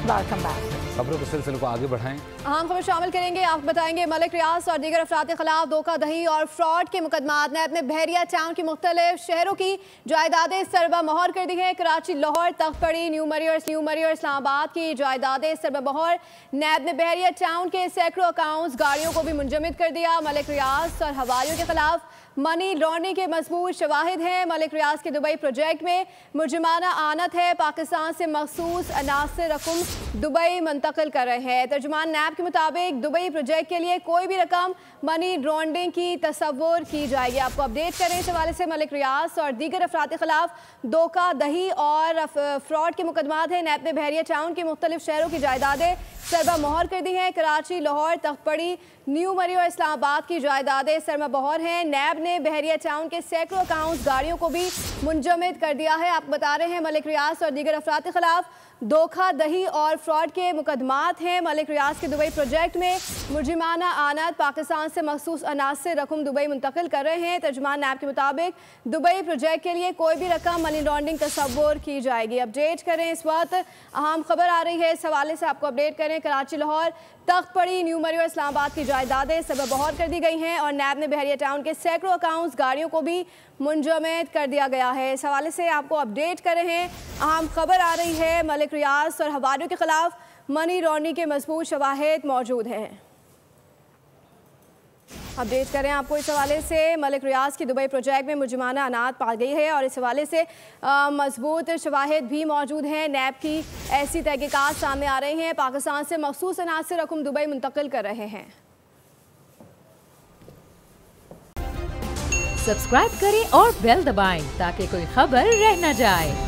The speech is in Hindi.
Welcome back. खबरों के सिलसिले को आगे बढ़ाएं। अहम खबर शामिल करेंगे। आपको बताएंगे मलिक रियाज और दीगर अफराद के खिलाफ धोखाधड़ी और फ्रॉड के मुकदमात। नैब ने बहरिया टाउन की मुख्तलिफ शहरों की जायदादें सरबा मोहर कर दी हैं। कराची, लाहौर, तख्तपड़ी, न्यू मरी और इस्लामाबाद की जायदादें सरबा मोहर। नैब ने बहरिया टाउन के सैकड़ों अकाउंट्स, गाड़ियों को भी मुंजमद कर दिया। मलिक रियाज और हवालियों के खिलाफ मनी लॉन्ड्रिंग के मजबूत शवाहिद हैं। मलिक रियाज के दुबई प्रोजेक्ट में मुजरिमाना आनत है। पाकिस्तान से मखसूस अनासर रकम दुबई मुंतकिल कर रहे हैं। तर्जुमान नैब के मुताबिक दुबई प्रोजेक्ट के लिए कोई भी रकम मनी लॉन्ड्रिंग की तस्वुर की जाएगी। आपको अपडेट करें इस हवाले से। मलिक रियाज और दीगर अफराद के खिलाफ धोखाधड़ी और फ्रॉड के मुकदमात हैं। नैब ने बहरिया टाउन के मुख्तलिफ शहरों की जायदादें सरबा मोहर कर दी हैं। कराची, लाहौर, तख्तपड़ी, न्यू मरी और इस्लामाबाद की जायदादें सरबा मोहर हैं। नैब ने बहरिया टाउन के सैकड़ों अकाउंट्स, गाड़ियों को भी मुंजमद कर दिया है। आप बता रहे हैं मलिक रियाज और दीगर अफराद के खिलाफ धोखाधड़ी और फ्रॉड के मुकदमात हैं। मलिक रियाज के दुबई प्रोजेक्ट में मुजरिमाना आनत, पाकिस्तान से मखसूस अनासर रकम दुबई मुंतकिल कर रहे हैं। तर्जुमान नैब के मुताबिक दुबई प्रोजेक्ट के लिए कोई भी रकम मनी लॉन्ड्रिंग तस्वुर की जाएगी। अपडेट करें इस वक्त अहम खबर आ रही है, इस हवाले से आपको अपडेट करें। कराची, लाहौर, तख्तपड़ी, न्यू मरी और इस्लामाबाद की जायदादें सबब बहर कर दी गई हैं और नैब ने बहरिया टाउन के सैकड़ों अकाउंट्स, गाड़ियों को भी मुंजमद कर दिया गया है। इस हवाले से आपको अपडेट कर रहे हैं। अहम खबर आ रही है, मलिक रियाज और हवालियों के खिलाफ मनी लॉन्ड्रिंग के मजबूत शवाहिद मौजूद हैं। अपडेट करें आपको इस हवाले से। मलिक रियाज की दुबई प्रोजेक्ट में मुजरिमाना अनात पा गई है और इस हवाले से मजबूत शवाहिद भी मौजूद हैं। नैब की ऐसी तहकीकात सामने आ रही हैं। पाकिस्तान से मखसूस अनासर रकम दुबई मुंतकिल कर रहे हैं। सब्सक्राइब करें और बेल दबाएं ताकि कोई खबर रह न जाए।